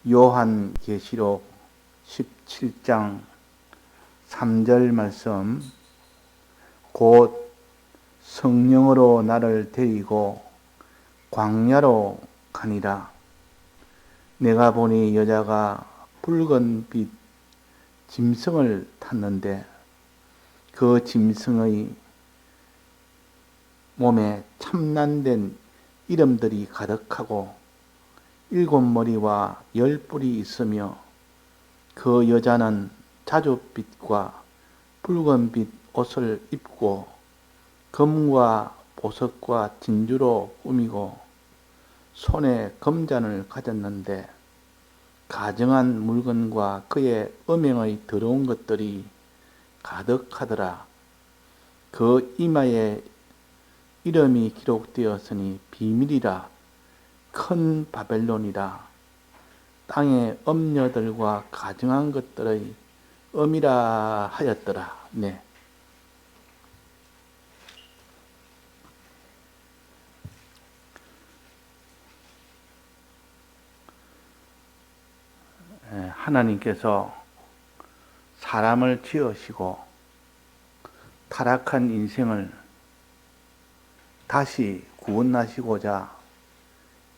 요한계시록 17장 3절 말씀, 곧 성령으로 나를 데리고 광야로 가니라. 내가 보니 여자가 붉은 빛 짐승을 탔는데 그 짐승의 몸에 참난된 이름들이 가득하고 7머리와 10뿔이 있으며 그 여자는 자줏빛과 붉은빛 옷을 입고 금과 보석과 진주로 꾸미고 손에 금잔을 가졌는데 가증한 물건과 그의 음행의 더러운 것들이 가득하더라. 그 이마에 이름이 기록되었으니 비밀이라. 큰 바벨론이라. 땅의 엄녀들과 가증한 것들의 엄이라 하였더라. 네. 하나님께서 사람을 지으시고 타락한 인생을 다시 구원하시고자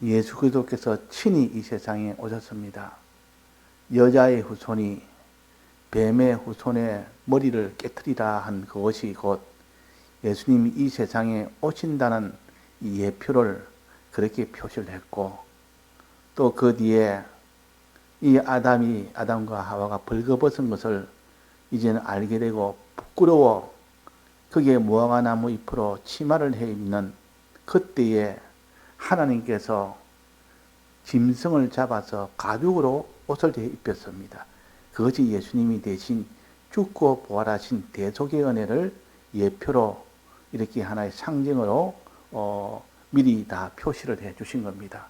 예수 그리스도께서 친히 이 세상에 오셨습니다. 여자의 후손이 뱀의 후손의 머리를 깨트리라 한 그것이 곧 예수님이 이 세상에 오신다는 이 예표를 그렇게 표시를 했고, 또 그 뒤에 이 아담과 하와가 벌거벗은 것을 이제는 알게 되고 부끄러워 거기에 무화과나무 잎으로 치마를 해 입는 그때에 하나님께서 짐승을 잡아서 가죽으로 옷을 입혔습니다. 그것이 예수님이 대신 죽고 부활하신 대속의 은혜를 예표로 이렇게 하나의 상징으로 미리 다 표시를 해 주신 겁니다.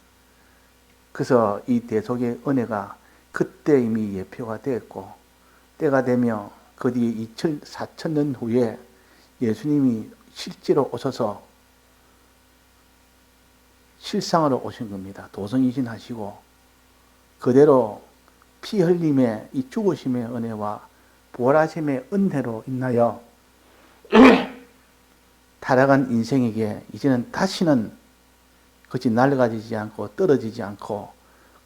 그래서 이 대속의 은혜가 그때 이미 예표가 되었고, 때가 되며 그 뒤에 4,000년 후에 예수님이 실제로 오셔서 실상으로 오신 겁니다. 도성이신 하시고 그대로 피 흘림의 이 죽으심의 은혜와 부활하심의 은혜로 인하여 타락한 인생에게 이제는 다시는 그것이 낡아지지 않고 떨어지지 않고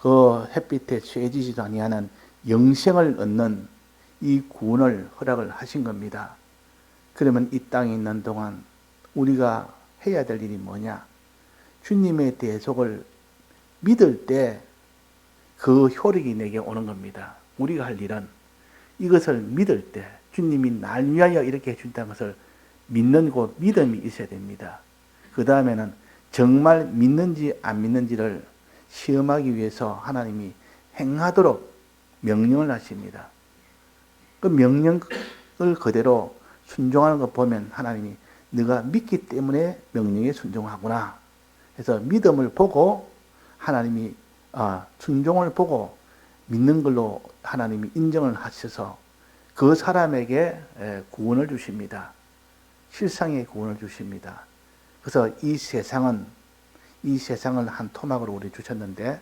그 햇빛에 쇠지지도 아니하는 영생을 얻는 이 구원을 허락을 하신 겁니다. 그러면 이 땅에 있는 동안 우리가 해야 될 일이 뭐냐? 주님의 대속을 믿을 때 그 효력이 내게 오는 겁니다. 우리가 할 일은 이것을 믿을 때 주님이 날 위하여 이렇게 해준다는 것을 믿는 그 믿음이 있어야 됩니다. 그 다음에는 정말 믿는지 안 믿는지를 시험하기 위해서 하나님이 행하도록 명령을 하십니다. 그 명령을 그대로 순종하는 것 보면 하나님이 네가 믿기 때문에 명령에 순종하구나. 그래서 믿음을 보고 하나님이 순종을 보고 믿는 걸로 하나님이 인정을 하셔서 그 사람에게 구원을 주십니다. 실상의 구원을 주십니다. 그래서 이 세상을 한 토막으로 우리 주셨는데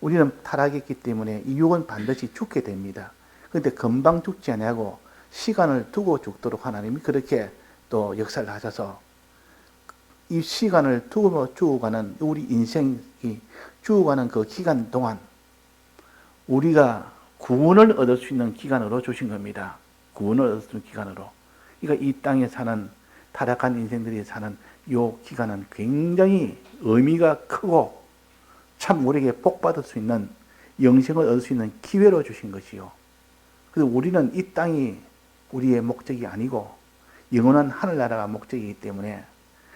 우리는 타락했기 때문에 이 육은 반드시 죽게 됩니다. 그런데 금방 죽지 아니하고 시간을 두고 죽도록 하나님이 그렇게 또 역사를 하셔서 이 시간을 두고 죽어가는 우리 인생이 죽어가는 그 기간 동안 우리가 구원을 얻을 수 있는 기간으로 주신 겁니다. 구원을 얻을 수 있는 기간으로. 그러니까 이 땅에 사는 타락한 인생들이 사는 이 기간은 굉장히 의미가 크고 참 우리에게 복받을 수 있는 영생을 얻을 수 있는 기회로 주신 것이요. 그래서 우리는 이 땅이 우리의 목적이 아니고 영원한 하늘나라가 목적이기 때문에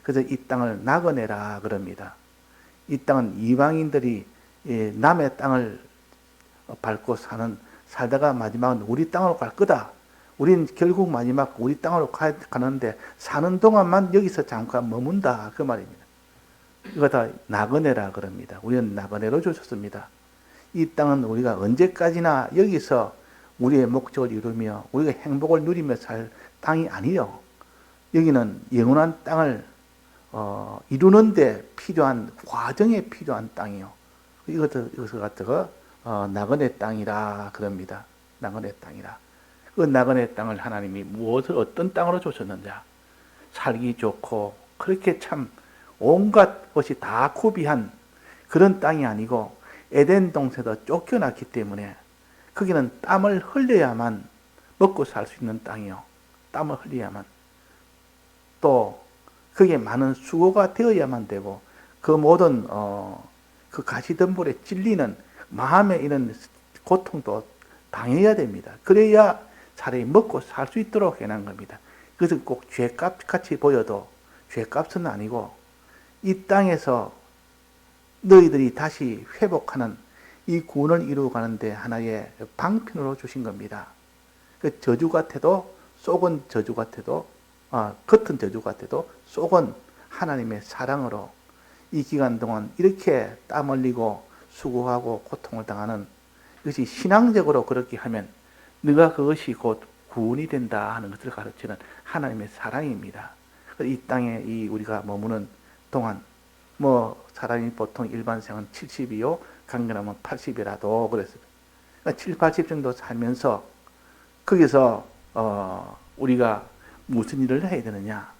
그래서 이 땅을 나그네라 그럽니다. 이 땅은 이방인들이 남의 땅을 밟고 살다가 마지막은 우리 땅으로 갈 거다. 우리는 결국 마지막 우리 땅으로 가는데 사는 동안만 여기서 잠깐 머문다. 그 말입니다. 이거 다 나그네라 그럽니다. 우리는 나그네로 주셨습니다. 이 땅은 우리가 언제까지나 여기서 우리의 목적을 이루며 우리가 행복을 누리며 살 땅이 아니요. 여기는 영원한 땅을 이루는데 필요한 과정에 필요한 땅이요. 이것을 갖다가 나그네 땅이라 그럽니다. 나그네 땅이라. 그 나그네 땅을 하나님이 무엇을 어떤 땅으로 주셨느냐? 살기 좋고 그렇게 참 온갖 것이 다 구비한 그런 땅이 아니고 에덴 동산에서 쫓겨났기 때문에 거기는 땀을 흘려야만 먹고 살 수 있는 땅이요. 땀을 흘려야만. 또 거기에 많은 수고가 되어야만 되고 그 모든 그 가시덤불에 찔리는 마음에 이런 고통도 당해야 됩니다. 그래야 차라리 먹고 살 수 있도록 해놓은 겁니다. 그것은 꼭 죄값 같이 보여도 죄값은 아니고 이 땅에서 너희들이 다시 회복하는 이 구원을 이루어가는데 하나의 방편으로 주신 겁니다. 그 저주 같아도 속은 저주 같아도 겉은 저주 같아도 속은 하나님의 사랑으로 이 기간 동안 이렇게 땀 흘리고 수고하고 고통을 당하는 이것이 신앙적으로 그렇게 하면 네가 그것이 곧 구원이 된다 하는 것을 가르치는 하나님의 사랑입니다. 이 땅에 우리가 머무는 동안 사람이 보통 일반생은 70이요 강건하면 80이라도 그랬습니다. 그러니까 7, 80 정도 살면서 거기서 우리가 무슨 일을 해야 되느냐?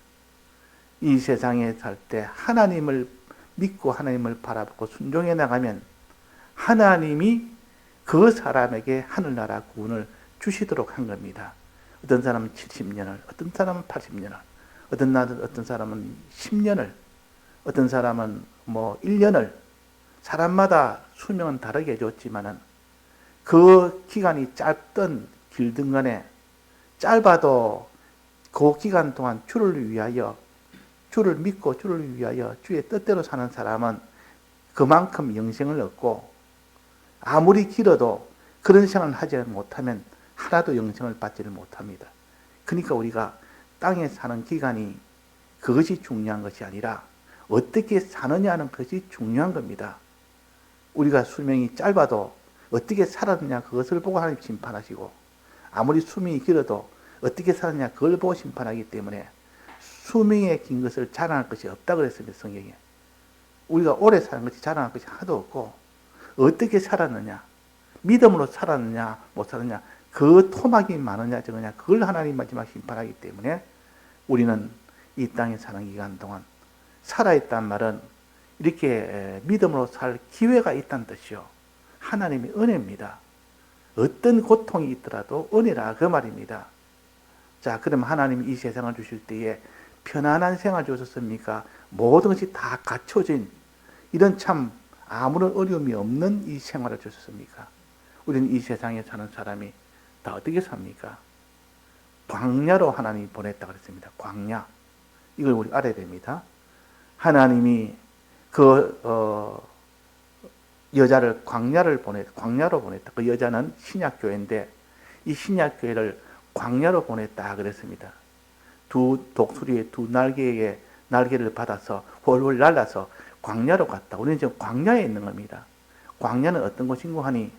이 세상에 살 때 하나님을 믿고 하나님을 바라보고 순종해 나가면 하나님이 그 사람에게 하늘나라 구원을 주시도록 한 겁니다. 어떤 사람은 70년을, 어떤 사람은 80년을, 어떤 사람은 10년을, 어떤 사람은 1년을, 사람마다 수명은 다르게 줬지만은 그 기간이 짧든 길든 간에 짧아도 그 기간 동안 주를 위하여, 주를 믿고 주를 위하여 주의 뜻대로 사는 사람은 그만큼 영생을 얻고 아무리 길어도 그런 생활을 하지 못하면 하나도 영생을 받지를 못합니다. 그러니까 우리가 땅에 사는 기간이 그것이 중요한 것이 아니라 어떻게 사느냐는 것이 중요한 겁니다. 우리가 수명이 짧아도 어떻게 살았느냐 그것을 보고 하나님 심판하시고 아무리 수명이 길어도 어떻게 살았느냐 그걸 보고 심판하기 때문에 수명의 긴 것을 자랑할 것이 없다 그랬습니다. 성경에. 우리가 오래 사는 것이 자랑할 것이 하나도 없고 어떻게 살았느냐 믿음으로 살았느냐 못 살았느냐 그 토막이 많으냐 적으냐 그걸 하나님 마지막 심판하기 때문에 우리는 이 땅에 사는 기간 동안 살아있단 말은 이렇게 믿음으로 살 기회가 있다는 뜻이요. 하나님의 은혜입니다. 어떤 고통이 있더라도 은혜라 그 말입니다. 자, 그럼 하나님이 이 세상을 주실 때에 편안한 생활 주셨습니까? 모든 것이 다 갖춰진 이런 참 아무런 어려움이 없는 이 생활을 주셨습니까? 우리는 이 세상에 사는 사람이 다 어떻게 삽니까? 광야로 하나님이 보냈다 그랬습니다. 광야. 이걸 우리 알아야 됩니다. 하나님이 여자를 광야로 보냈다. 그 여자는 신약교회인데 이 신약교회를 광야로 보냈다 그랬습니다. 두 독수리의 두 날개를 받아서 훨훨 날아서 광야로 갔다. 우리는 지금 광야에 있는 겁니다. 광야는 어떤 곳인고 하니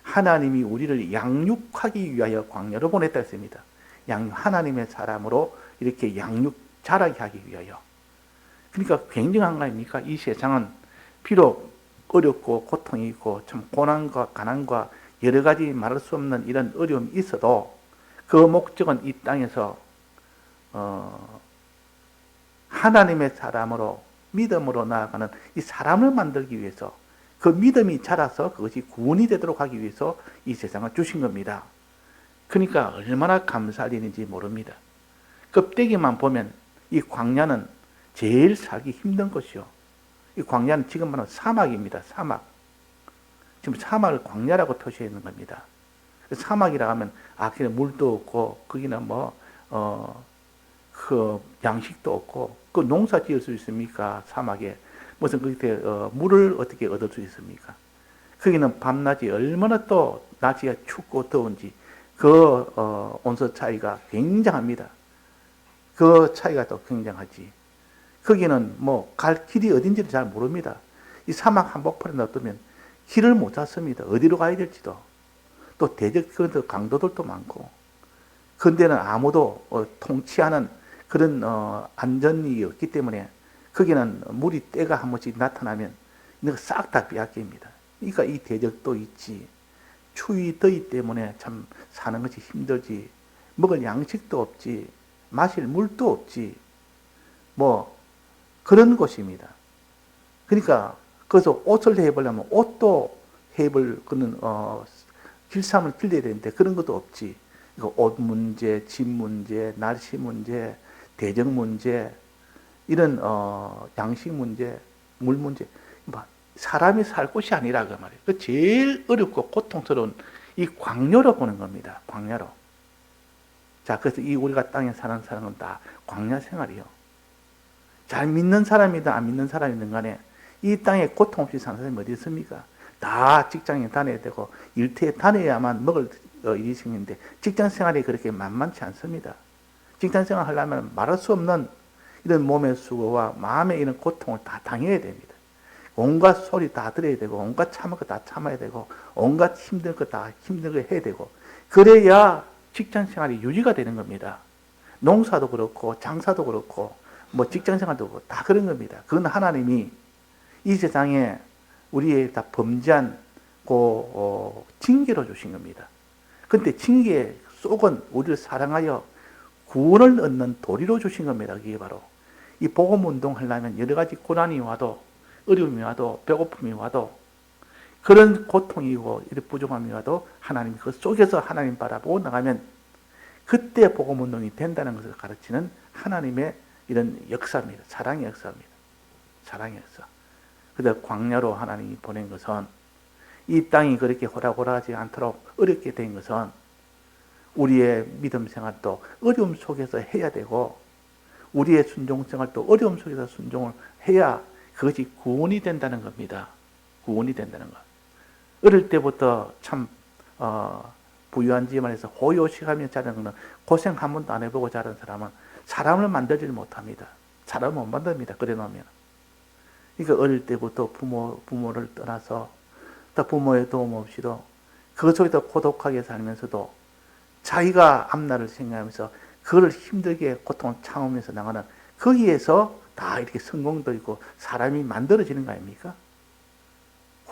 하나님이 우리를 양육하기 위하여 광야로 보냈다 했습니다. 하나님의 사람으로 이렇게 양육 자라게 하기 위하여. 그러니까 굉장한 거 아닙니까? 이 세상은 비록 어렵고 고통이 있고 참 고난과 가난과 여러 가지 말할 수 없는 이런 어려움이 있어도 그 목적은 이 땅에서 하나님의 사람으로 믿음으로 나아가는 이 사람을 만들기 위해서 그 믿음이 자라서 그것이 구원이 되도록 하기 위해서 이 세상을 주신 겁니다. 그러니까 얼마나 감사할 일인지 모릅니다. 껍데기만 보면 이 광야는 제일 살기 힘든 곳이요. 이 광야는 지금 말하는 사막입니다. 사막. 지금 사막을 광야라고 표시해 있는 겁니다. 사막이라 하면 그냥 물도 없고 거기는 그 양식도 없고 그 농사 지을 수 있습니까? 사막에 무슨 그때 물을 어떻게 얻을 수 있습니까? 거기는 밤낮이 얼마나 또 낮이가 춥고 더운지 그 온도 차이가 굉장합니다. 그 차이가 또 굉장하지. 거기는 갈 길이 어딘지를 잘 모릅니다. 이 사막 한복판에 놔두면 길을 못 찾습니다. 어디로 가야 될지도. 또 대적 강도들도 많고. 근데는 아무도 통치하는 그런 안전이 없기 때문에 거기는 물이 때가 한 번씩 나타나면 싹 다 빼앗깁니다. 그러니까 이 대적도 있지. 추위, 더위 때문에 참 사는 것이 힘들지. 먹을 양식도 없지. 마실 물도 없지. 뭐 그런 곳입니다. 그러니까 그래서 옷을 해보려면 옷도 해볼 그런 길쌈을 길러야 되는데 그런 것도 없지. 옷 문제, 집 문제, 날씨 문제, 대정 문제, 이런 양식 문제, 물 문제, 사람이 살 곳이 아니라 그 말이에요. 그 제일 어렵고 고통스러운 이 광야로 보는 겁니다. 광야로. 자, 그래서 이 우리가 땅에 사는 사람은 다 광야 생활이요. 잘 믿는 사람이든 안 믿는 사람이든 간에 이 땅에 고통 없이 사는 사람이 어디 있습니까? 다 직장에 다녀야 되고 일터에 다녀야만 먹을 일이 생기는데 직장 생활이 그렇게 만만치 않습니다. 직장 생활 하려면 말할 수 없는 이런 몸의 수고와 마음의 이런 고통을 다 당해야 됩니다. 온갖 소리 다 들어야 되고 온갖 참을 거 다 참아야 되고 온갖 힘든 거 다 힘든 거 해야 되고 그래야 직장 생활이 유지가 되는 겁니다. 농사도 그렇고 장사도 그렇고 뭐 직장 생활도 그렇고 다 그런 겁니다. 그건 하나님이 이 세상에 우리의 다 범죄한 징계로 주신 겁니다. 그런데 징계 속은 우리를 사랑하여 구원을 얻는 도리로 주신 겁니다. 그게 바로 이 복음 운동 하려면 여러 가지 고난이 와도 어려움이 와도 배고픔이 와도 그런 고통이고 이런 부족함이 와도 하나님 그 속에서 하나님 바라보고 나가면 그때 복음 운동이 된다는 것을 가르치는 하나님의 이런 역사입니다. 사랑의 역사입니다. 사랑의 역사. 그래서 광야로 하나님이 보낸 것은 이 땅이 그렇게 호락호락하지 않도록 어렵게 된 것은 우리의 믿음 생활도 어려움 속에서 해야 되고 우리의 순종 생활도 어려움 속에서 순종을 해야 그것이 구원이 된다는 겁니다. 구원이 된다는 것. 어릴 때부터 참 부유한 집안에서 호요식하며 자라는 것은 고생 한 번도 안 해보고 자란 사람은 사람을 만들지 못합니다. 사람을 못 만듭니다. 그래 놓으면. 그러니까 어릴 때부터 부모를 떠나서 또 부모의 도움 없이도 그 속에서 고독하게 살면서도 자기가 앞날을 생각하면서 그걸 힘들게 고통을 참으면서 나가는 거기에서 다 이렇게 성공도 있고 사람이 만들어지는 거 아닙니까?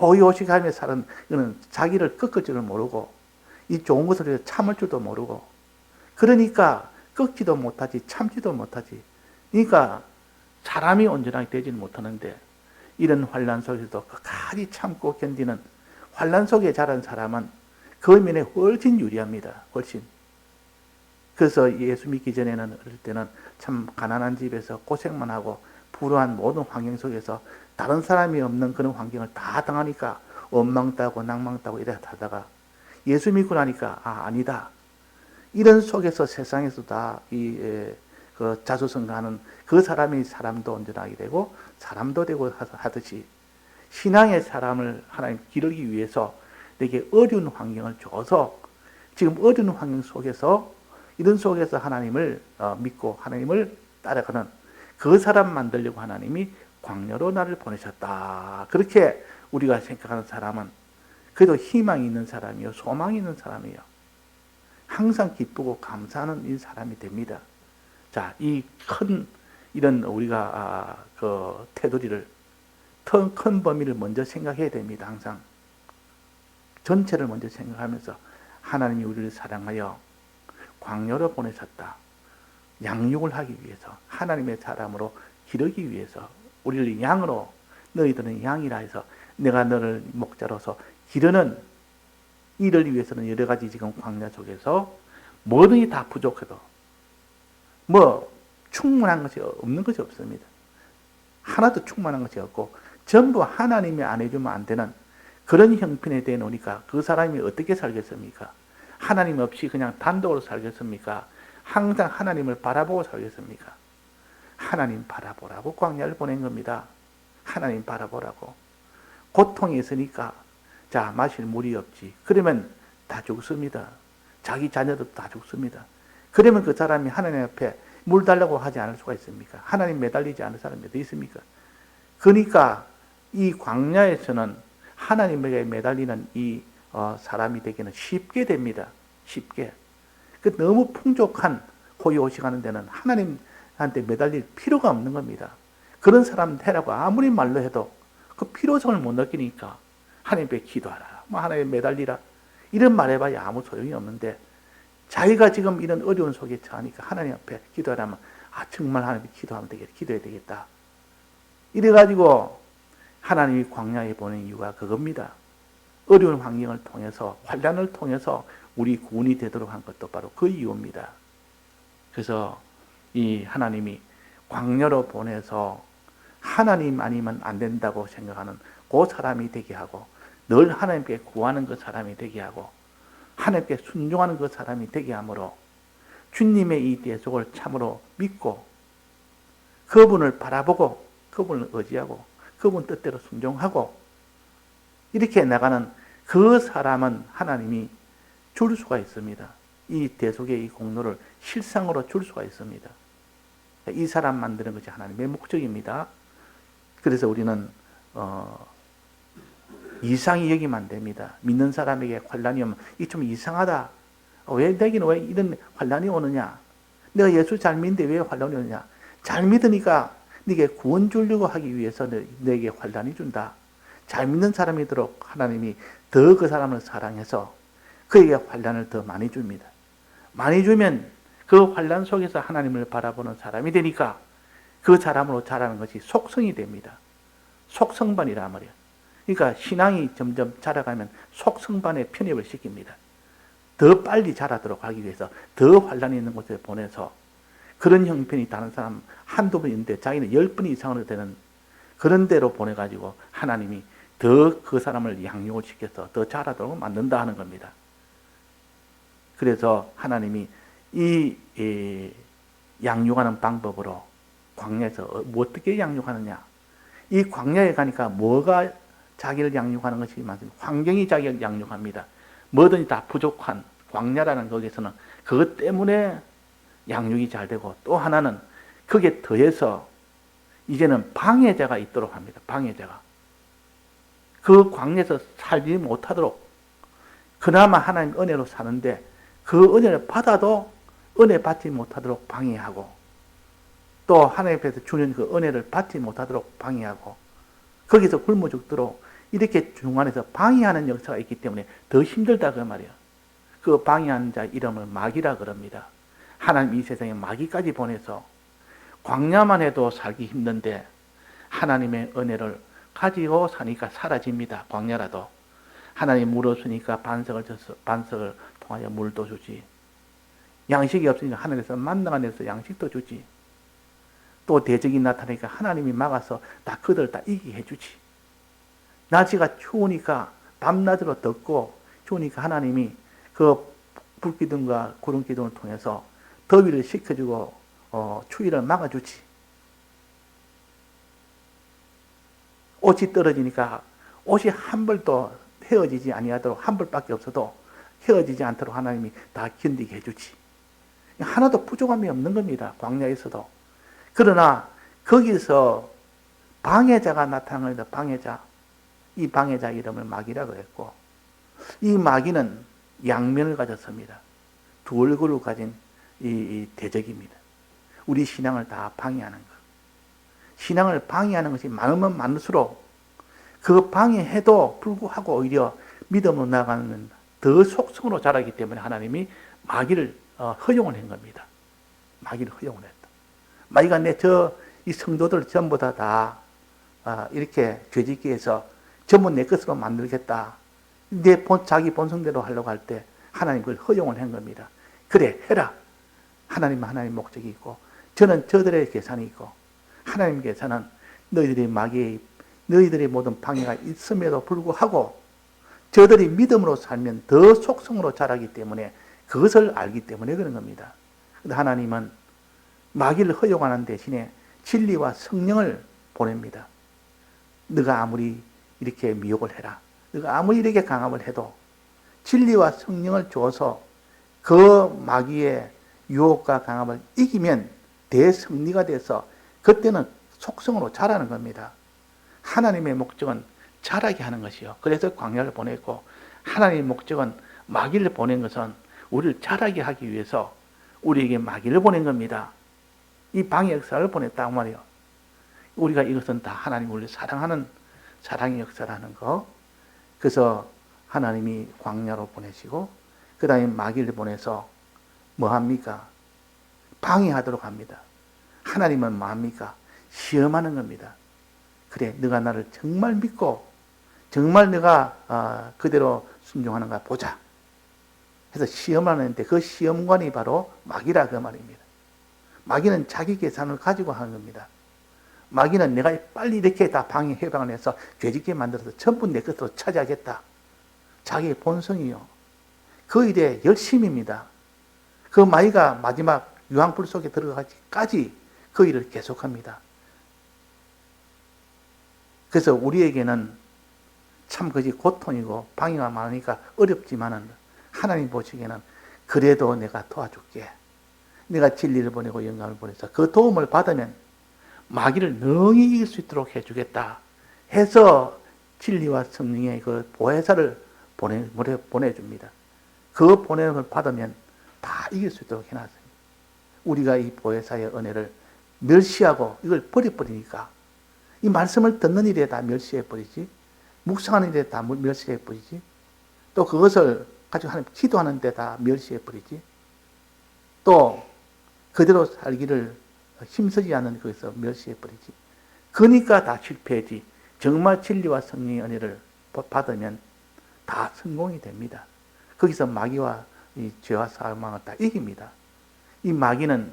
호의호식하며 사는 이는 자기를 꺾을 줄을 모르고 이 좋은 것을 참을 줄도 모르고 그러니까 꺾지도 못하지 참지도 못하지. 그러니까 사람이 온전하게 되지는 못하는데 이런 환난 속에서도 끝까지 참고 견디는 환난 속에 자란 사람은 그 면에 훨씬 유리합니다. 훨씬. 그래서 예수 믿기 전에는 어릴 때는 참 가난한 집에서 고생만 하고 불우한 모든 환경 속에서 다른 사람이 없는 그런 환경을 다 당하니까 원망따고 낭망따고 이래 하다가 예수 믿고 나니까 아니다. 이런 속에서 세상에서 다 그 자수성가하는 그 사람이 사람도 온전하게 되고 사람도 되고 하듯이 신앙의 사람을 하나님 기르기 위해서 내게 어려운 환경을 줘서 지금 어려운 환경 속에서 이런 속에서 하나님을 믿고 하나님을 따라가는 그 사람 만들려고 하나님이 광야로 나를 보내셨다. 그렇게 우리가 생각하는 사람은 그래도 희망이 있는 사람이요, 소망이 있는 사람이요. 항상 기쁘고 감사하는 이 사람이 됩니다. 자, 이 큰 이런 우리가 그 테두리를 큰 범위를 먼저 생각해야 됩니다. 항상 전체를 먼저 생각하면서 하나님이 우리를 사랑하여 광야로 보내셨다. 양육을 하기 위해서 하나님의 사람으로 기르기 위해서 우리를 양으로 너희들은 양이라 해서 내가 너를 목자로서 기르는 이를 위해서는 여러 가지 지금 광야 속에서 뭐든지 다 부족해도 충분한 것이 없는 것이 없습니다. 하나도 충만한 것이 없고 전부 하나님이 안 해주면 안 되는 그런 형편에 대해 놓으니까 그 사람이 어떻게 살겠습니까? 하나님 없이 그냥 단독으로 살겠습니까? 항상 하나님을 바라보고 살겠습니까? 하나님 바라보라고 광야를 보낸 겁니다. 하나님 바라보라고. 고통이 있으니까 자 마실 물이 없지. 그러면 다 죽습니다. 자기 자녀도 다 죽습니다. 그러면 그 사람이 하나님 앞에 물 달라고 하지 않을 수가 있습니까? 하나님 매달리지 않을 사람이 어디 있습니까? 그러니까 이 광야에서는 하나님에게 매달리는 이 사람이 되기는 쉽게 됩니다. 쉽게. 그 너무 풍족한 호의호식하는 데는 하나님한테 매달릴 필요가 없는 겁니다. 그런 사람 되라고 아무리 말로 해도 그 필요성을 못 느끼니까 하나님께 기도하라. 하나님에 매달리라. 이런 말 해봐야 아무 소용이 없는데 자기가 지금 이런 어려운 속에 처하니까 하나님 앞에 기도하라면 정말 하나님 기도하면 되겠다. 기도해야 되겠다. 이래가지고 하나님이 광야에 보낸 이유가 그겁니다. 어려운 환경을 통해서 환난을 통해서 우리 구원이 되도록 한 것도 바로 그 이유입니다. 그래서 이 하나님이 광야로 보내서 하나님 아니면 안 된다고 생각하는 그 사람이 되게 하고 늘 하나님께 구하는 그 사람이 되게 하고 하나님께 순종하는 그 사람이 되게 하므로 주님의 이 대속을 참으로 믿고 그분을 바라보고 그분을 의지하고 그분 뜻대로 순종하고 이렇게 나가는 그 사람은 하나님이 줄 수가 있습니다. 이 대속의 이 공로를 실상으로 줄 수가 있습니다. 이 사람 만드는 것이 하나님의 목적입니다. 그래서 우리는 이상히 여기면 안 됩니다. 믿는 사람에게 환난이 오면 이 좀 이상하다. 왜 내게는 왜 이런 환난이 오느냐? 내가 예수 잘 믿는데 왜 환난이 오느냐? 잘 믿으니까 네게 구원 주려고 하기 위해서 내게 환난이 준다. 잘 믿는 사람이도록 하나님이 더 그 사람을 사랑해서 그에게 환난을 더 많이 줍니다. 많이 주면 그 환난 속에서 하나님을 바라보는 사람이 되니까 그 사람으로 자라는 것이 속성이 됩니다. 속성반이라 말이에요. 그러니까 신앙이 점점 자라가면 속성반에 편입을 시킵니다. 더 빨리 자라도록 하기 위해서 더 환난이 있는 곳에 보내서 그런 형편이 다른 사람 한두 번 있는데 자기는 10번 이상으로 되는 그런 데로 보내가지고 하나님이 더 그 사람을 양육을 시켜서 더 자라도록 만든다 하는 겁니다. 그래서 하나님이 이 양육하는 방법으로 광야에서 어떻게 양육하느냐? 이 광야에 가니까 뭐가 자기를 양육하는 것이 많습니다. 환경이 자기를 양육합니다. 뭐든지 다 부족한 광야라는 거기서는 그것 때문에 양육이 잘 되고 또 하나는 거기에 더해서 이제는 방해자가 있도록 합니다. 방해자가. 그 광야에서 살지 못하도록 그나마 하나님 은혜로 사는데 그 은혜를 받아도 은혜 받지 못하도록 방해하고 또 하나님 앞에서 주는 그 은혜를 받지 못하도록 방해하고 거기서 굶어 죽도록 이렇게 중간에서 방해하는 역사가 있기 때문에 더 힘들다 그 말이에요. 그 방해하는 자 이름을 마귀라 그럽니다. 하나님 이 세상에 마귀까지 보내서 광야만 해도 살기 힘든데 하나님의 은혜를 가지고 사니까 사라집니다. 광야라도. 하나님 물 없으니까 반석을 통하여 물도 주지. 양식이 없으니까 하늘에서 만나가 내려서 양식도 주지. 또 대적이 나타나니까 하나님이 막아서 다 그들 다 이기게 해주지. 날씨가 추우니까 밤낮으로 덥고 추우니까 하나님이 그 불기둥과 구름기둥을 통해서 더위를 식혀주고 추위를 막아주지. 옷이 떨어지니까 옷이 한 벌도 헤어지지 아니하도록 한 벌밖에 없어도 헤어지지 않도록 하나님이 다 견디게 해주지. 하나도 부족함이 없는 겁니다. 광야에서도. 그러나 거기서 방해자가 나타나는 방해자. 이 방해자 이름을 마귀라고 했고 이 마귀는 양면을 가졌습니다. 두 얼굴을 가진 이 대적입니다. 우리 신앙을 다 방해하는 것. 신앙을 방해하는 것이 많으면 많을수록 그 방해해도 불구하고 오히려 믿음으로 나가는 더 속성으로 자라기 때문에 하나님이 마귀를 허용을 한 겁니다. 마귀를 허용을 했다. 마귀가 이 성도들 전부 다 이렇게 죄짓게 해서 전부 내 것으로 만들겠다. 자기 본성대로 하려고 할 때 하나님 그걸 허용을 한 겁니다. 그래, 해라. 하나님은 하나님 목적이 있고 저는 저들의 계산이 있고 하나님께서는 너희들의 모든 방해가 있음에도 불구하고 저들이 믿음으로 살면 더 속성으로 자라기 때문에 그것을 알기 때문에 그런 겁니다. 근데 하나님은 마귀를 허용하는 대신에 진리와 성령을 보냅니다. 너가 아무리 이렇게 미혹을 해라. 너가 아무리 이렇게 강압을 해도 진리와 성령을 줘서 그 마귀의 유혹과 강압을 이기면 대승리가 돼서 그때는 속성으로 자라는 겁니다. 하나님의 목적은 자라게 하는 것이요. 그래서 광야를 보냈고 하나님의 목적은 마귀를 보낸 것은 우리를 자라게 하기 위해서 우리에게 마귀를 보낸 겁니다. 이 방해 역사를 보냈다고 말이요. 우리가 이것은 다 하나님 우리를 사랑하는 사랑의 역사라는 거. 그래서 하나님이 광야로 보내시고 그 다음에 마귀를 보내서 뭐합니까? 방해하도록 합니다. 하나님은 뭐합니까? 시험하는 겁니다. 그래, 너가 나를 정말 믿고 정말 내가 그대로 순종하는가 보자 해서 시험하는데 그 시험관이 바로 마귀라 그 말입니다. 마귀는 자기 계산을 가지고 하는 겁니다. 마귀는 내가 빨리 이렇게 다 방해 해방을 해서 죄짓게 만들어서 전부 내 것으로 차지하겠다. 자기의 본성이요. 그 일에 열심입니다. 그 마귀가 마지막 유황불 속에 들어가기까지 그 일을 계속합니다. 그래서 우리에게는 참 그것이 고통이고 방해가 많으니까 어렵지만은 하나님 보시기에는 그래도 내가 도와줄게. 내가 진리를 보내고 영감을 보내서 그 도움을 받으면 마귀를 능히 이길 수 있도록 해주겠다 해서 진리와 성령의 그 보혜사를 보내줍니다. 그 보냄을 받으면 다 이길 수 있도록 해놨습니다. 우리가 이 보혜사의 은혜를 멸시하고 이걸 버려버리니까 이 말씀을 듣는 일에 다 멸시해버리지, 묵상하는 일에 다 멸시해버리지, 또 그것을 가지고 하나님 기도하는 데 다 멸시해버리지, 또 그대로 살기를 힘쓰지 않는 거기서 멸시해버리지. 그러니까 다 실패지. 정말 진리와 성령의 은혜를 받으면 다 성공이 됩니다. 거기서 마귀와 이 죄와 사망을 다 이깁니다. 이 마귀는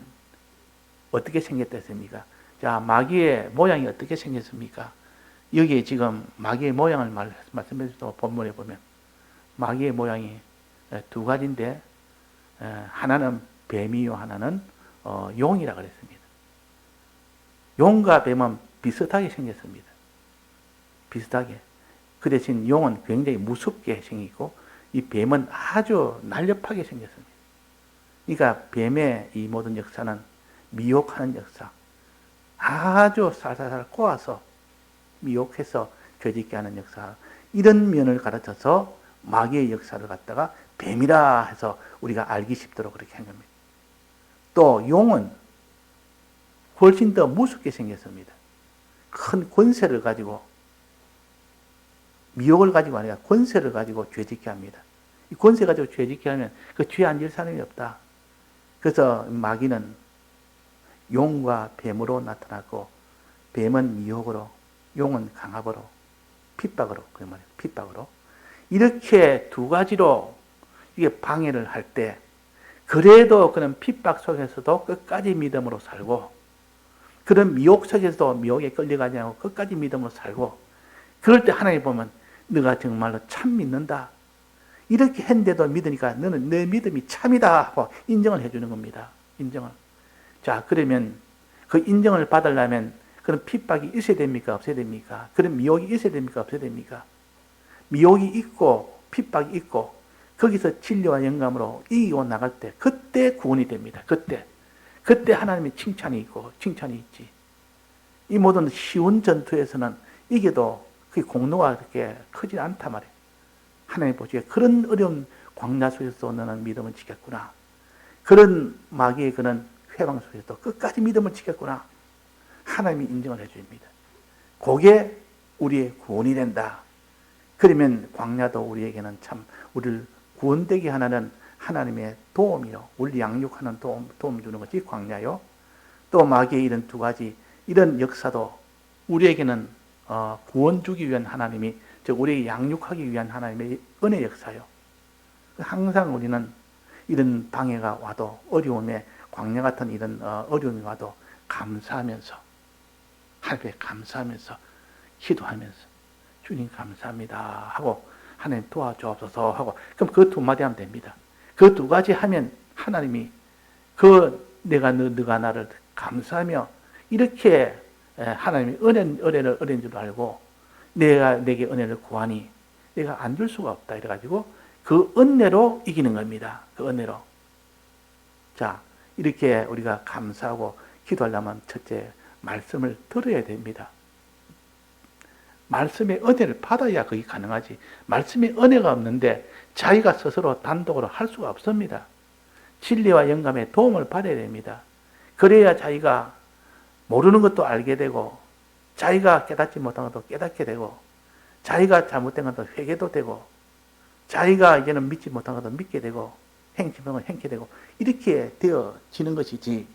어떻게 생겼다 했습니까? 자, 마귀의 모양이 어떻게 생겼습니까? 여기에 지금 마귀의 모양을 말씀해 주시고 본문에 보면 마귀의 모양이 두 가지인데 하나는 뱀이요, 하나는 용이라 그랬습니다. 용과 뱀은 비슷하게 생겼습니다. 비슷하게. 그 대신 용은 굉장히 무섭게 생기고 이 뱀은 아주 날렵하게 생겼습니다. 그러니까 뱀의 이 모든 역사는 미혹하는 역사, 아주 살살살 꼬아서 미혹해서 죄짓게 하는 역사, 이런 면을 가르쳐서 마귀의 역사를 갖다가 뱀이라 해서 우리가 알기 쉽도록 그렇게 한 겁니다. 또 용은 훨씬 더 무섭게 생겼습니다. 큰 권세를 가지고, 미혹을 가지고 아니라 권세를 가지고 죄짓게 합니다. 이 권세 가지고 죄짓게 하면 그 죄 안 질 사람이 없다. 그래서 마귀는 용과 뱀으로 나타나고, 뱀은 미혹으로, 용은 강압으로, 핍박으로, 그 말이에요. 핍박으로. 이렇게 두 가지로 이게 방해를 할 때, 그래도 그런 핍박 속에서도 끝까지 믿음으로 살고, 그런 미혹 속에서도 미혹에 끌려가지 않고 끝까지 믿음으로 살고, 그럴 때 하나님 보면 너가 정말로 참 믿는다. 이렇게 했는데도 믿으니까 너는 내 믿음이 참이다 하고 인정을 해주는 겁니다. 인정을. 자, 그러면 그 인정을 받으려면 그런 핍박이 있어야 됩니까? 없어야 됩니까? 그런 미혹이 있어야 됩니까? 없어야 됩니까? 미혹이 있고 핍박이 있고 거기서 진리와 영감으로 이기고 나갈 때 그때 구원이 됩니다. 그때 하나님의 칭찬이 있고 칭찬이 있지. 이 모든 쉬운 전투에서는 이게도 그 공로가 그렇게 크지 않단 말이에요. 하나님 보시기에 그런 어려운 광야 속에서도 너는 믿음을 지켰구나. 그런 마귀의 그런 회방 속에서도 끝까지 믿음을 지켰구나. 하나님이 인정을 해줍니다. 그게 우리의 구원이 된다. 그러면 광야도 우리에게는 참 우리를 구원되게 하는 하나님의 도움이요. 우리 양육하는 도움 주는 것이 광야요. 또 마귀의 이런 두 가지 이런 역사도 우리에게는 구원 주기 위한 하나님이, 즉 우리에게 양육하기 위한 하나님의 은혜 역사요. 항상 우리는 이런 방해가 와도, 어려움에 광야 같은 이런 어려움이 와도 감사하면서, 하나님께 감사하면서 기도하면서 주님 감사합니다 하고 하나님 도와주옵소서 하고, 그럼 그 두 마디 하면 됩니다. 그 두 가지 하면 하나님이 너가 나를 감사하며 이렇게 하나님이 은혜인 줄 알고 내가 내게 은혜를 구하니 내가 안 줄 수가 없다 이래가지고 그 은혜로 이기는 겁니다. 그 은혜로. 자, 이렇게 우리가 감사하고 기도하려면 첫째 말씀을 들어야 됩니다. 말씀의 은혜를 받아야 그게 가능하지. 말씀의 은혜가 없는데 자기가 스스로 단독으로 할 수가 없습니다. 진리와 영감의 도움을 받아야 됩니다. 그래야 자기가 모르는 것도 알게 되고, 자기가 깨닫지 못한 것도 깨닫게 되고, 자기가 잘못된 것도 회개도 되고, 자기가 이제는 믿지 못한 것도 믿게 되고 행치 못한 걸 행게 되고 이렇게 되어지는 것이지,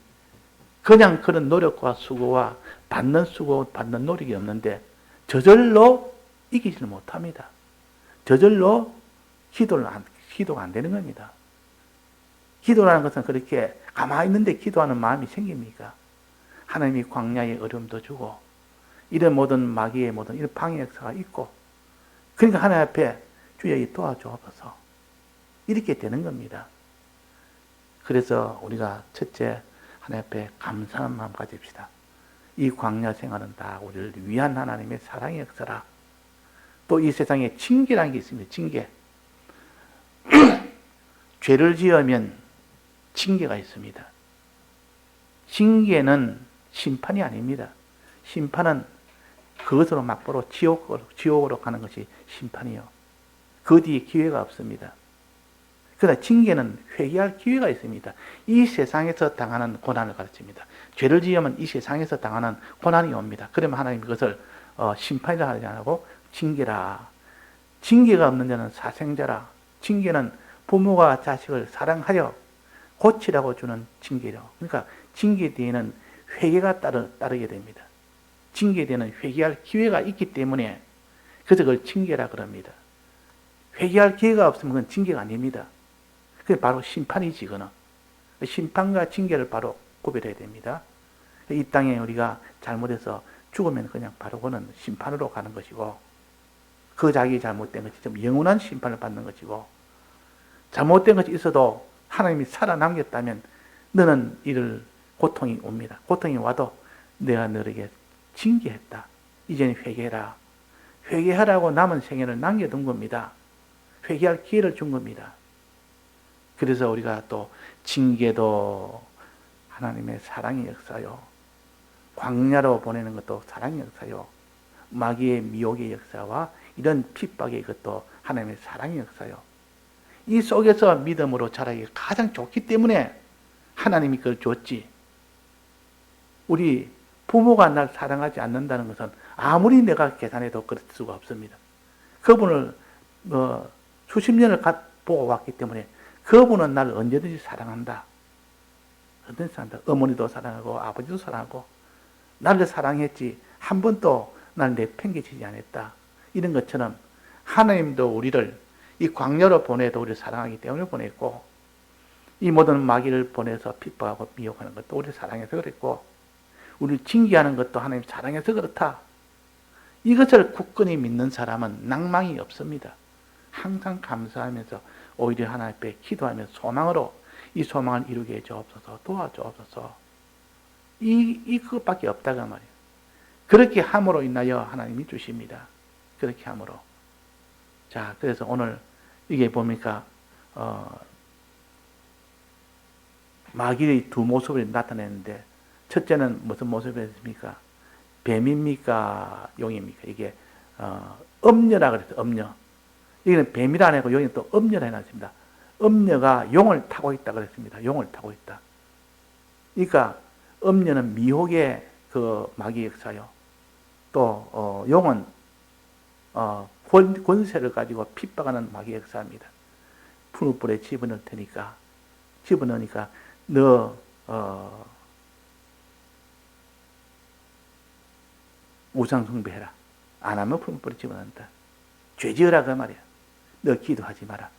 그냥 그런 노력과 수고와 받는 수고, 받는 노력이 없는데 저절로 이기지를 못합니다. 저절로 기도가 안 되는 겁니다. 기도라는 것은 그렇게 가만히 있는데 기도하는 마음이 생깁니까? 하나님이 광야에 어려움도 주고 이런 모든 마귀의 모든 이런 방해 역사가 있고, 그러니까 하나님 앞에 주여 도와주옵소서 이렇게 되는 겁니다. 그래서 우리가 첫째 하나님 앞에 감사한 마음 가집시다. 이 광야 생활은 다 우리를 위한 하나님의 사랑의 역사라. 또 이 세상에 징계라는 게 있습니다. 징계. 죄를 지으면 징계가 있습니다. 징계는 심판이 아닙니다. 심판은 그것으로 막보로 지옥으로 가는 것이 심판이요. 그 뒤에 기회가 없습니다. 그러나 징계는 회개할 기회가 있습니다. 이 세상에서 당하는 고난을 가르칩니다. 죄를 지으면 이 세상에서 당하는 고난이 옵니다. 그러면 하나님 그것을 심판이라 하지 않고 징계라. 징계가 없는 자는 사생자라. 징계는 부모가 자식을 사랑하여 고치라고 주는 징계로. 그러니까 징계 뒤에는 회개가 따르게 됩니다. 징계 뒤에는 회개할 기회가 있기 때문에 그래서 그걸 징계라 그럽니다. 회개할 기회가 없으면 그건 징계가 아닙니다. 그게 바로 심판이지, 그는. 심판과 징계를 바로 구별해야 됩니다. 이 땅에 우리가 잘못해서 죽으면 그냥 바로 그는 심판으로 가는 것이고, 그 자기 잘못된 것이 좀 영원한 심판을 받는 것이고, 잘못된 것이 있어도 하나님이 살아남겼다면 너는 이를 고통이 옵니다. 고통이 와도 내가 너에게 징계했다. 이제는 회개해라. 회개하라고 남은 생애를 남겨둔 겁니다. 회개할 기회를 준 겁니다. 그래서 우리가 또 징계도 하나님의 사랑의 역사요. 광야로 보내는 것도 사랑의 역사요. 마귀의 미혹의 역사와 이런 핍박의 것도 하나님의 사랑의 역사요. 이 속에서 믿음으로 자라기 가장 좋기 때문에 하나님이 그걸 줬지. 우리 부모가 날 사랑하지 않는다는 것은 아무리 내가 계산해도 그럴 수가 없습니다. 그분을 수십 년을 보고 왔기 때문에 그분은 나를 언제든지 사랑한다. 언제든지 사랑한다. 어머니도 사랑하고 아버지도 사랑하고 나를 사랑했지 한 번도 나를 내팽개치지 않았다. 이런 것처럼 하나님도 우리를 이 광야로 보내도 우리를 사랑하기 때문에 보냈고, 이 모든 마귀를 보내서 핍박하고 미혹하는 것도 우리를 사랑해서 그랬고, 우리를 징계하는 것도 하나님 사랑해서 그렇다. 이것을 굳건히 믿는 사람은 낭망이 없습니다. 항상 감사하면서 오히려 하나님 앞에 기도하면서 소망으로 이 소망을 이루게 해주옵소서, 도와주옵소서. 그것밖에 없다고 말이에요. 그렇게 함으로 인하여 하나님이 주십니다. 그렇게 함으로. 자, 그래서 오늘 이게 보니까 마귀의 두 모습을 나타내는데, 첫째는 무슨 모습이었습니까? 뱀입니까? 용입니까? 이게 엄녀라 그랬어요. 엄녀. 여기는 뱀이라 안 하고 여기는 또 엄녀라 해놨습니다. 엄녀가 용을 타고 있다 그랬습니다. 용을 타고 있다. 그러니까 엄녀는 미혹의 그 마귀 역사요. 또 용은 권세를 가지고 핍박하는 마귀 역사입니다. 풀무불에 집어넣으니까 너 우상 숭배해라. 안 하면 풀무불에 집어넣는다. 죄지어라 그 말이야. 너 기도하지 마라.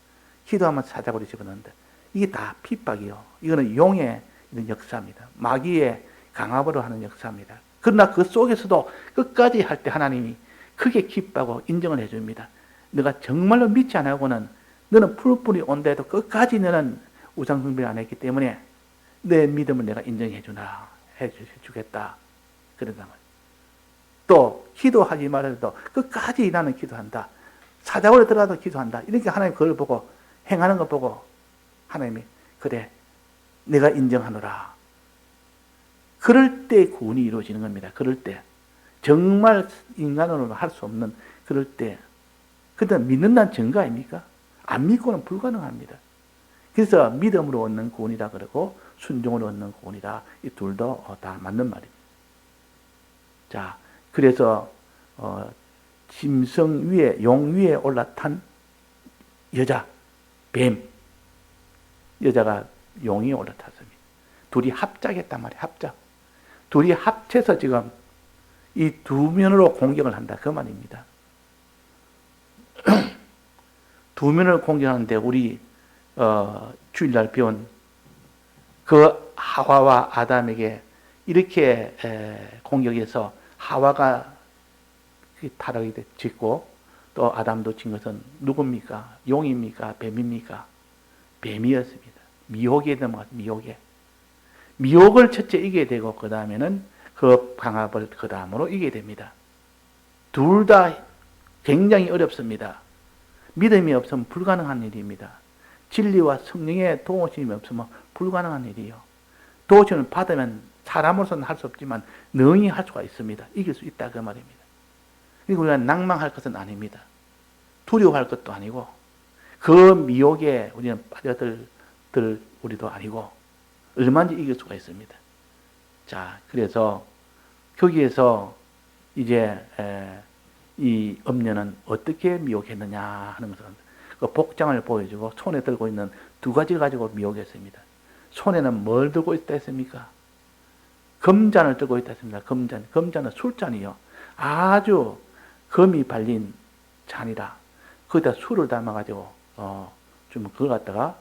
기도하면 사자고리 집어넣는다. 이게 다 핍박이요. 이거는 용의 이런 역사입니다. 마귀의 강압으로 하는 역사입니다. 그러나 그 속에서도 끝까지 할 때 하나님이 크게 기뻐하고 인정을 해줍니다. 너가 정말로 믿지 않고는 너는 풀뿌리 온데도 끝까지 너는 우상 숭배를 안 했기 때문에 내 믿음을 내가 인정해 주나 해주겠다. 그러다 말이야. 또 기도하지 말아도 끝까지 나는 기도한다. 사자고에 들어가도 기도한다. 이렇게 하나님 그걸 보고 행하는 것 보고 하나님이 그래 내가 인정하노라. 그럴 때 구원이 이루어지는 겁니다. 그럴 때 정말 인간으로는 할 수 없는 그럴 때 그때 믿는다는 증거 아닙니까? 안 믿고는 불가능합니다. 그래서 믿음으로 얻는 구원이라 그러고 순종으로 얻는 구원이라 이 둘도 다 맞는 말입니다. 자, 그래서 짐승 위에 용 위에 올라탄 여자, 뱀, 여자가 용이 올라탔습니다. 둘이 합작했단 말이에요. 합작. 둘이 합쳐서 지금 이 두 면으로 공격을 한다. 그 말입니다. 두 면을 공격하는데 우리 주일날 배운 그 하와와 아담에게 이렇게 공격해서 하와가 타락이 짓고 또 아담도 진 것은 누굽니까? 용입니까? 뱀입니까? 뱀이었습니다. 미혹에 넘어갔 미혹에. 미혹을 첫째 이기게 되고 그 다음에는 그 방합을 그 다음으로 이기게 됩니다. 둘 다 굉장히 어렵습니다. 믿음이 없으면 불가능한 일입니다. 진리와 성령의 도우심이 없으면 불가능한 일이에요. 도우심을 받으면 사람으로서는 할 수 없지만 능히 할 수가 있습니다. 이길 수 있다 그 말입니다. 그리고 우리가 낭망할 것은 아닙니다. 두려워할 것도 아니고 그 미혹에 우리는 빠져들 우리도 아니고 얼마든지 이길 수가 있습니다. 자, 그래서 거기에서 이제 이 엄녀는 어떻게 미혹했느냐 하는 것은 그 복장을 보여주고 손에 들고 있는 두 가지를 가지고 미혹했습니다. 손에는 뭘 들고 있다 했습니까? 금잔을 들고 있다 했습니다. 금잔은 술잔이요. 아주 금이 발린 잔이라 거기다 술을 담아가지고 좀 그걸 갖다가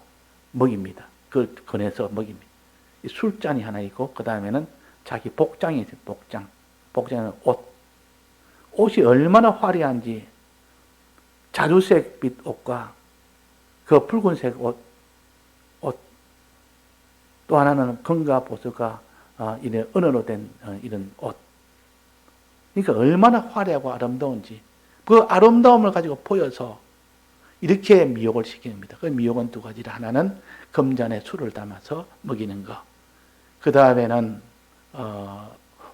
먹입니다. 그걸 꺼내서 먹입니다. 이 술잔이 하나 있고 그 다음에는 자기 복장이 있어요. 복장은 옷이 얼마나 화려한지 자주색빛 옷과 그 붉은색 옷, 또 하나는 금과 보석과 이런 은으로 된 이런 옷. 그러니까 얼마나 화려하고 아름다운지 그 아름다움을 가지고 보여서 이렇게 미혹을 시키는 겁니다. 그 미혹은 두 가지라. 하나는 금잔에 술을 담아서 먹이는 것. 그 다음에는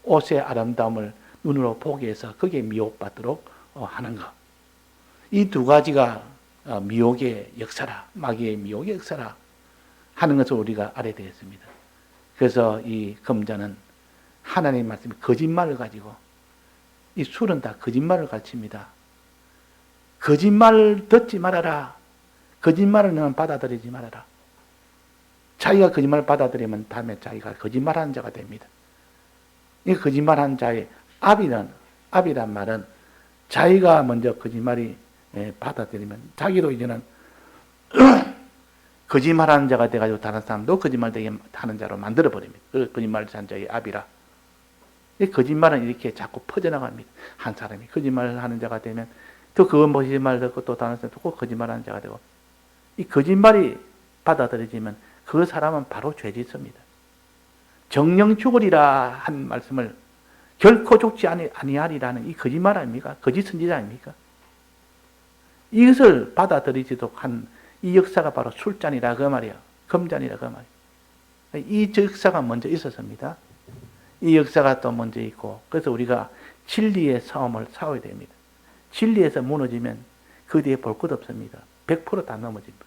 옷의 아름다움을 눈으로 보게 해서 거기에 미혹받도록 하는 것. 이 두 가지가 미혹의 역사라, 마귀의 미혹의 역사라 하는 것을 우리가 알아야 되겠습니다. 그래서 이 금잔은 하나님 말씀이 거짓말을 가지고 이 술은 다 거짓말을 가르칩니다. 거짓말을 듣지 말아라. 거짓말을 너는 받아들이지 말아라. 자기가 거짓말을 받아들이면 다음에 자기가 거짓말하는 자가 됩니다. 이 거짓말하는 자의 압이란 말은 자기가 먼저 거짓말이 받아들이면 자기도 이제는 거짓말하는 자가 돼가지고 다른 사람도 거짓말되게 하는 자로 만들어버립니다. 그 거짓말을 한 자의 압이라. 이 거짓말은 이렇게 자꾸 퍼져나갑니다. 한 사람이 거짓말을 하는 자가 되면 또 그 거짓말을 듣고 또 다른 사람이 또 거짓말하는 자가 되고 이 거짓말이 받아들여지면 그 사람은 바로 죄 짓습니다. 정령 죽으리라 한 말씀을 결코 죽지 아니하리라는 이 거짓말 아닙니까? 거짓 선지자 아닙니까? 이것을 받아들이지도 한 이 역사가 바로 술잔이라 그 말이야. 금잔이라 그 말이야. 이 역사가 먼저 있었습니다. 이 역사가 또 먼저 있고 그래서 우리가 진리의 싸움을 싸워야 됩니다. 진리에서 무너지면 그 뒤에 볼 것 없습니다. 100%다 넘어집니다.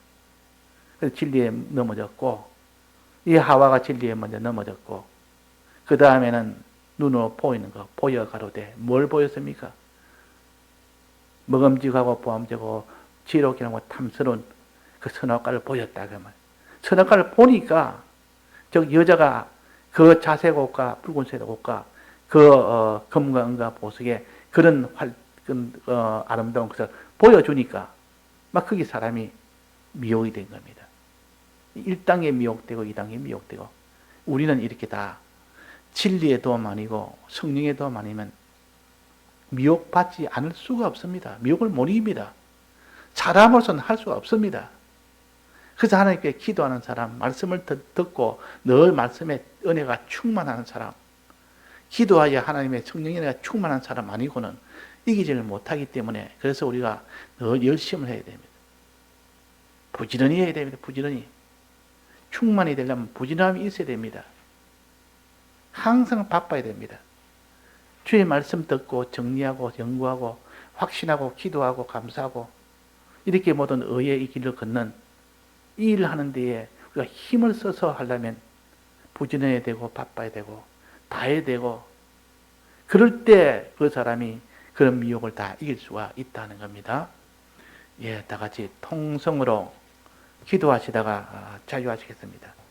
그래서 진리에 넘어졌고 이 하와가 진리에 먼저 넘어졌고 그 다음에는 눈으로 보이는 거 보여 가로되 뭘 보였습니까? 먹음직하고 보암직하고 지혜롭고 탐스러운 그 선악과를 보였다 그 말. 선악과를 보니까 저 여자가 그 자색 옷과 붉은색 옷과 그 금과 은과 보석의 그런 아름다운 것을 보여주니까 막 거기 사람이 미혹이 된 겁니다. 1단계 미혹되고 2단계 미혹되고 우리는 이렇게 다 진리의 도움 아니고 성령의 도움 아니면 미혹받지 않을 수가 없습니다. 미혹을 못 이깁니다. 사람으로서는 할 수가 없습니다. 그래서 하나님께 기도하는 사람, 말씀을 듣고 늘 말씀의 은혜가 충만하는 사람, 기도하여 하나님의 성령의 은혜가 충만한 사람 아니고는 이기지를 못하기 때문에 그래서 우리가 늘 열심을 해야 됩니다. 부지런히 해야 됩니다. 부지런히. 충만이 되려면 부지런함이 있어야 됩니다. 항상 바빠야 됩니다. 주의 말씀 듣고 정리하고 연구하고 확신하고 기도하고 감사하고 이렇게 모든 의의 길을 걷는 이 일을 하는 데에 우리가 힘을 써서 하려면 부지런해야 되고 바빠야 되고 다 해야 되고 그럴 때 그 사람이 그런 미혹을 다 이길 수가 있다는 겁니다. 다 같이 통성으로 기도하시다가 자유하시겠습니다.